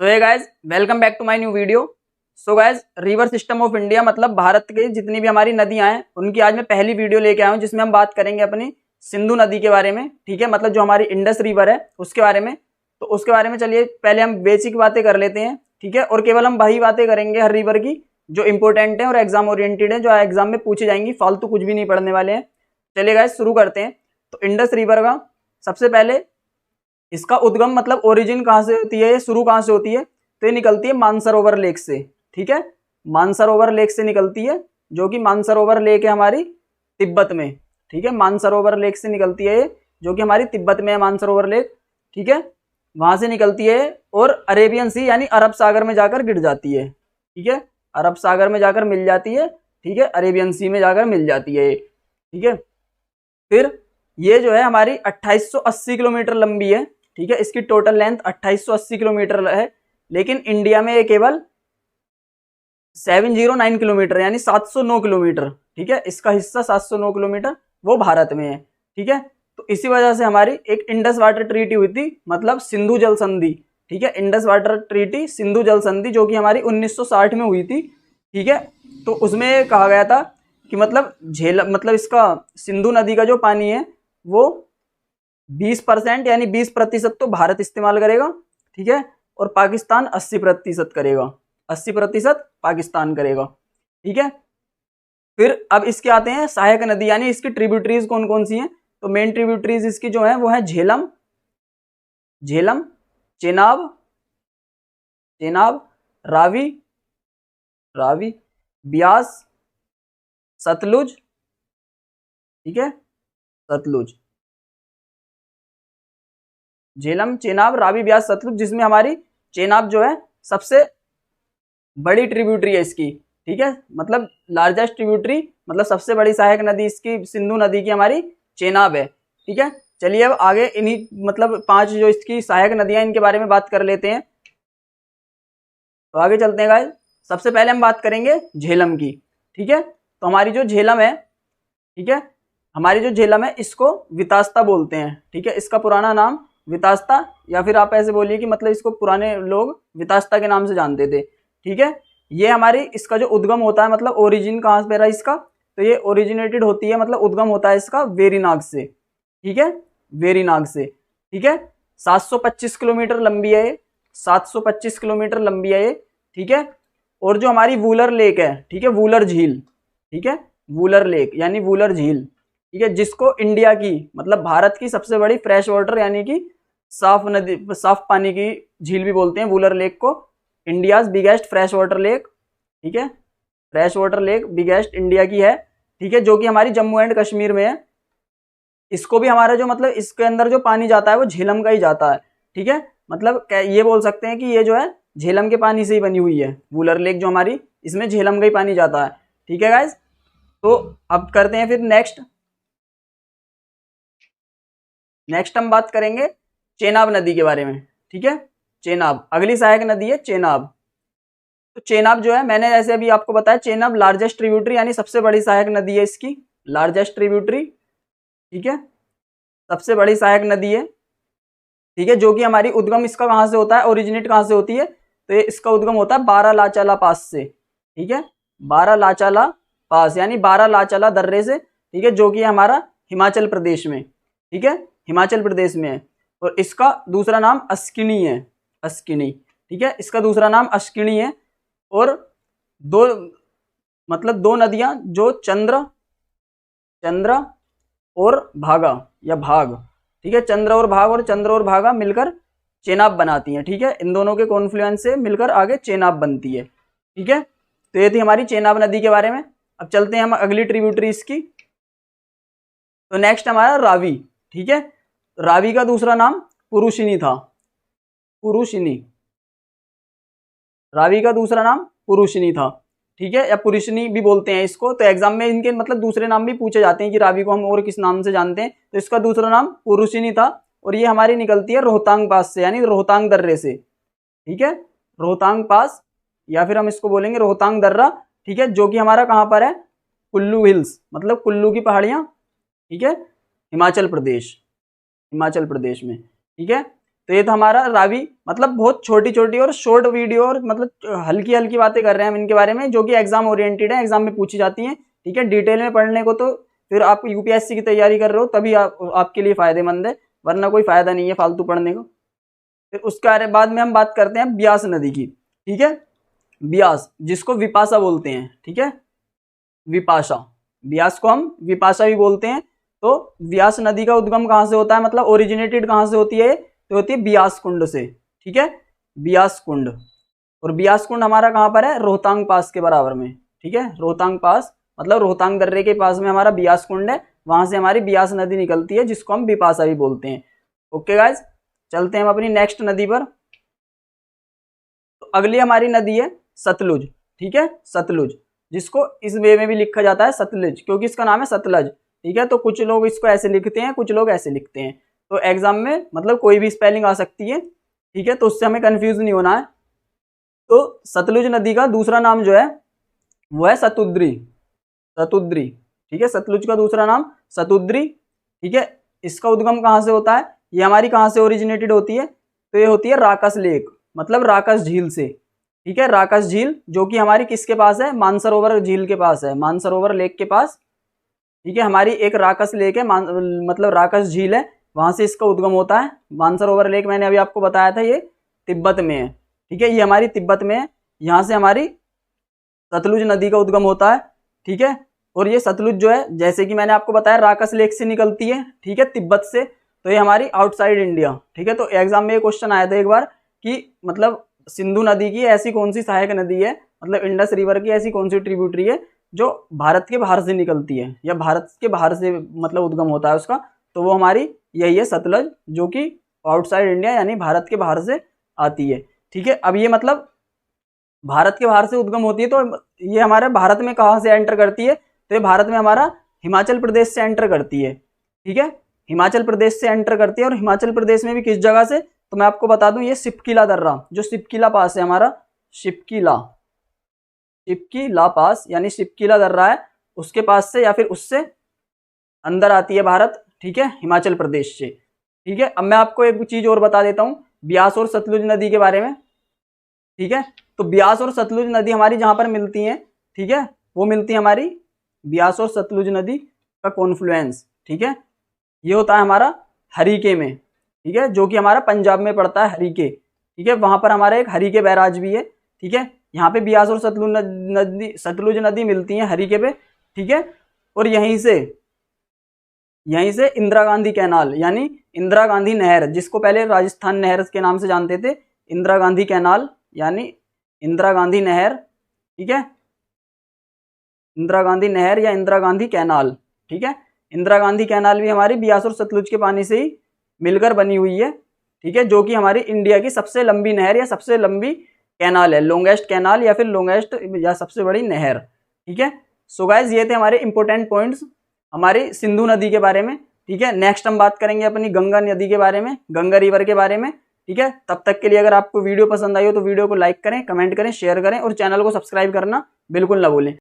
तो ये guys welcome back to my new video. So guys river system of India मतलब भारत के जितनी भी हमारी नदियां हैं उनकी आज मैं पहली वीडियो लेके आया हूँ, जिसमें हम बात करेंगे अपनी सिंधु नदी के बारे में। ठीक है, मतलब जो हमारी इंडस रिवर है उसके बारे में। तो उसके बारे में चलिए पहले हम बेसिक बातें कर लेते हैं। ठीक है, और केवल हम वही बातें करेंगे हर रिवर की जो इंपॉर्टेंट है और एग्जाम ओरिएंटेड है, जो एग्जाम में पूछी जाएंगी, फालतू कुछ भी नहीं पढ़ने वाले हैं। चलिए गाइज शुरू करते हैं। तो इंडस रिवर का सबसे पहले इसका उद्गम मतलब ओरिजिन कहाँ से होती है, शुरू कहाँ से होती है, तो ये निकलती है मानसरोवर लेक से। ठीक है, मानसरोवर लेक से निकलती है, जो कि मानसरोवर लेक है हमारी तिब्बत में। ठीक है, मानसरोवर लेक से निकलती है जो कि हमारी तिब्बत में है मानसरोवर लेक। ठीक है, वहां से निकलती है और अरेबियन सी यानी अरब सागर में जाकर गिर जाती है। ठीक है, अरब सागर में जाकर मिल जाती है। ठीक है, अरेबियन सी में जाकर मिल जाती है। ठीक है, फिर ये जो है हमारी 2880 किलोमीटर लंबी है। ठीक है, इसकी टोटल लेंथ 2880 किलोमीटर है, लेकिन इंडिया में ये केवल 709 किलोमीटर यानी 709 किलोमीटर। ठीक है, इसका हिस्सा 709 किलोमीटर वो भारत में है। ठीक है, तो इसी वजह से हमारी एक इंडस वाटर ट्रीटी हुई थी, मतलब सिंधु जल संधि। ठीक है, इंडस वाटर ट्रीटी सिंधु जल संधि जो कि हमारी 1960 में हुई थी। ठीक है, तो उसमें कहा गया था कि मतलब इसका सिंधु नदी का जो पानी है वो 20% यानी 20% तो भारत इस्तेमाल करेगा। ठीक है, और पाकिस्तान 80% करेगा, 80% पाकिस्तान करेगा। ठीक है, फिर अब इसके आते हैं सहायक नदी यानी इसकी ट्रिब्यूटरीज कौन कौन सी हैं। तो मेन ट्रिब्यूटरीज इसकी जो है वो है झेलम, चेनाब, रावी, ब्यास, सतलुज। ठीक है, सतलुज, झेलम, चेनाब, रावी, ब्यास, सतलुज, जिसमें हमारी चेनाब जो है सबसे बड़ी ट्रिब्यूटरी है इसकी। ठीक है, मतलब लार्जेस्ट ट्रिब्यूटरी, मतलब सबसे बड़ी सहायक नदी इसकी सिंधु नदी की हमारी चेनाब है। ठीक है, चलिए अब आगे इन्हीं मतलब 5 जो इसकी सहायक नदियां इनके बारे में बात कर लेते हैं। तो आगे चलते हैं गाइस। सबसे पहले हम बात करेंगे झेलम की। ठीक है, तो हमारी जो झेलम है, ठीक है, हमारी जो झेलम है इसको वितास्ता बोलते हैं। ठीक है, इसका पुराना नाम वितास्ता, या फिर आप ऐसे बोलिए कि मतलब इसको पुराने लोग वितास्ता के नाम से जानते थे। ठीक है, ये हमारी इसका जो उद्गम होता है मतलब ओरिजिन कहाँ से रहा इसका, तो ये ओरिजिनेटेड होती है मतलब उद्गम होता है इसका वेरीनाग से। ठीक है, वेरीनाग से। ठीक है, 725 किलोमीटर लंबी है ये, 725 किलोमीटर लंबी है ये। ठीक है, और जो हमारी वूलर लेक है, ठीक है, वूलर झील, ठीक है, वूलर लेक यानी वूलर झील, ठीक है, जिसको इंडिया की मतलब भारत की सबसे बड़ी फ्रेश वाटर यानी कि साफ नदी साफ पानी की झील भी बोलते हैं वूलर लेक को। India's biggest fresh water lake. ठीक है, fresh water lake biggest India की है। ठीक है, जो कि हमारी जम्मू एंड कश्मीर में है। इसको भी हमारा जो मतलब इसके अंदर जो पानी जाता है वो झेलम का ही जाता है। ठीक है, मतलब ये बोल सकते हैं कि ये जो है झेलम के पानी से ही बनी हुई है वूलर लेक जो हमारी, इसमें झेलम का ही पानी जाता है। ठीक है गाइज, तो अब करते हैं फिर नेक्स्ट हम बात करेंगे चेनाब नदी के बारे में। ठीक है, चेनाब अगली सहायक नदी है चेनाब। तो चेनाब जो है मैंने जैसे अभी आपको बताया, चेनाब लार्जेस्ट ट्रिब्यूटरी यानी सबसे बड़ी सहायक नदी है इसकी, लार्जेस्ट ट्रिब्यूटरी। ठीक है, सबसे बड़ी सहायक नदी है। ठीक है, जो कि हमारी उद्गम इसका कहाँ से होता है, ओरिजिनेट कहाँ से होती है, तो ये इसका उद्गम होता है बारालाचाला पास से। ठीक है, बारालाचाला पास यानी बारालाचाला दर्रे से। ठीक है, जो कि हमारा हिमाचल प्रदेश में, ठीक है, हिमाचल प्रदेश में है। और इसका दूसरा नाम अस्किनी है, अस्किनी। ठीक है, इसका दूसरा नाम अस्किनी है। और दो मतलब दो नदियां जो चंद्र और भागा या भाग, ठीक है, चंद्र और भागा मिलकर चेनाब बनाती हैं। ठीक है, इन दोनों के कॉन्फ्लुएंस से मिलकर आगे चेनाब बनती है। ठीक है, तो ये थी हमारी चेनाब नदी के बारे में। अब चलते हैं हम अगली ट्रिब्यूटरी इसकी। तो नेक्स्ट हमारा रावी। ठीक है, रावी का दूसरा नाम पुरुषिनी था, पुरुषिनी, रावी का दूसरा नाम पुरुषिनी था। ठीक है, या पुरुषिनी भी बोलते हैं इसको। तो एग्जाम में इनके मतलब दूसरे नाम भी पूछे जाते हैं कि रावी को हम और किस नाम से जानते हैं, तो इसका दूसरा नाम पुरुषिनी था। और ये हमारी निकलती है रोहतांग पास से यानी रोहतांग दर्रे से। ठीक है, रोहतांग पास या फिर हम इसको बोलेंगे रोहतांग दर्रा। ठीक है, जो कि हमारा कहाँ पर है, कुल्लू हिल्स मतलब कुल्लू की पहाड़ियाँ। ठीक है, हिमाचल प्रदेश में। ठीक है, तो ये तो हमारा रावी, मतलब बहुत छोटी छोटी और शॉर्ट वीडियो और मतलब हल्की हल्की बातें कर रहे हैं हम इनके बारे में, जो कि एग्जाम ओरिएंटेड है, एग्जाम में पूछी जाती हैं। ठीक है, डिटेल में पढ़ने को तो फिर आप यूपीएससी की तैयारी कर रहे हो तभी आपके लिए फायदेमंद है, वरना कोई फायदा नहीं है फालतू पढ़ने को। फिर उसके बाद में हम बात करते हैं ब्यास नदी की। ठीक है, ब्यास जिसको विपाशा बोलते हैं। ठीक है, विपाशा, ब्यास को हम विपाशा भी बोलते हैं। तो ब्यास नदी का उद्गम कहाँ से होता है, मतलब ओरिजिनेटेड कहाँ से होती है, तो होती है ब्यास कुंड से। ठीक है, ब्यास कुंड, और ब्यास कुंड हमारा कहाँ पर है, रोहतांग पास के बराबर में। ठीक है, रोहतांग पास मतलब रोहतांग दर्रे के पास में हमारा ब्यास कुंड है, वहां से हमारी ब्यास नदी निकलती है जिसको हम विपाशा भी बोलते हैं। ओके गाइज, चलते हैं हम अपनी नेक्स्ट नदी पर। तो अगली हमारी नदी है सतलुज। ठीक है, सतलुज, जिसको इस वे में भी लिखा जाता है सतलुज, क्योंकि इसका नाम है सतलज। ठीक है, तो कुछ लोग इसको ऐसे लिखते हैं, कुछ लोग ऐसे लिखते हैं, तो एग्जाम में मतलब कोई भी स्पेलिंग आ सकती है। ठीक है, तो उससे हमें कंफ्यूज नहीं होना है। तो सतलुज नदी का दूसरा नाम जो है वो है सतुद्री, सतुद्री। ठीक है, सतलुज का दूसरा नाम सतुद्री। ठीक है, इसका उद्गम कहाँ से होता है, ये हमारी कहाँ से ओरिजिनेटेड होती है, तो ये होती है राकस लेक, मतलब राकस झील से। ठीक है, राकस झील जो कि हमारी किसके पास है, मानसरोवर झील के पास है, मानसरोवर लेक के पास। ठीक है, हमारी एक राकस लेक है, मतलब राकस झील है, वहां से इसका उद्गम होता है। मानसरोवर लेक मैंने अभी आपको बताया था, ये तिब्बत में है। ठीक है, ये हमारी तिब्बत में है, यहाँ से हमारी सतलुज नदी का उद्गम होता है। ठीक है, और ये सतलुज जो है, जैसे कि मैंने आपको बताया, राकस लेक से निकलती है। ठीक है, तिब्बत से, तो ये हमारी आउटसाइड इंडिया। ठीक है, तो एग्जाम में ये क्वेश्चन आया था एक बार कि मतलब सिंधु नदी की ऐसी कौन सी सहायक नदी है, मतलब इंडस रिवर की ऐसी कौन सी ट्रिब्यूटरी है जो भारत के बाहर से निकलती है, या भारत के बाहर से मतलब उद्गम होता है उसका, तो वो हमारी यही है सतलज, जो कि आउटसाइड इंडिया यानी भारत के बाहर से आती है। ठीक है, अब ये मतलब भारत के बाहर से उद्गम होती है, तो ये हमारे भारत में कहाँ से एंटर करती है, तो ये भारत में हमारा हिमाचल प्रदेश से एंटर करती है। ठीक है, हिमाचल प्रदेश से एंटर करती है, और हिमाचल प्रदेश में भी किस जगह से, तो मैं आपको बता दूं, ये सिपकिला दर्रा, जो सिपकिला पास है हमारा, शिपकिला, शिपकिला पास यानी शिपकिला दर्रा है, उसके पास से या फिर उससे अंदर आती है भारत। ठीक है, हिमाचल प्रदेश से। ठीक है, अब मैं आपको एक चीज और बता देता हूँ ब्यास और सतलुज नदी के बारे में। ठीक है, तो ब्यास और सतलुज नदी हमारी जहां पर मिलती हैं, ठीक है, वो मिलती है हमारी ब्यास और सतलुज नदी का कॉन्फ्लुएंस। ठीक है, ये होता है हमारा हरीके में। ठीक है, जो कि हमारा पंजाब में पड़ता है, हरीके। ठीक है, वहां पर हमारा एक हरीके बैराज भी है। ठीक है, यहाँ पे ब्यास और सतलुज नदी मिलती है हरीके पे। ठीक है, और यहीं से इंदिरा गांधी कैनाल यानी इंदिरा गांधी नहर, जिसको पहले राजस्थान नहर के नाम से जानते थे, इंदिरा गांधी कैनाल यानी इंदिरा गांधी नहर। ठीक है, इंदिरा गांधी नहर या इंदिरा गांधी कैनाल। ठीक है, इंदिरा गांधी कैनाल भी हमारी ब्यास और सतलुज के पानी से ही मिलकर बनी हुई है। ठीक है, जो कि हमारी इंडिया की सबसे लंबी नहर या सबसे लंबी कैनाल है, लॉन्गेस्ट कैनाल या फिर लॉन्गेस्ट या सबसे बड़ी नहर। ठीक है, सो गाइज ये थे हमारे इंपॉर्टेंट पॉइंट्स हमारी सिंधु नदी के बारे में। ठीक है, नेक्स्ट हम बात करेंगे अपनी गंगा नदी के बारे में, गंगा रिवर के बारे में। ठीक है, तब तक के लिए अगर आपको वीडियो पसंद आई हो तो वीडियो को लाइक करें, कमेंट करें, शेयर करें, और चैनल को सब्सक्राइब करना बिल्कुल ना भूलें।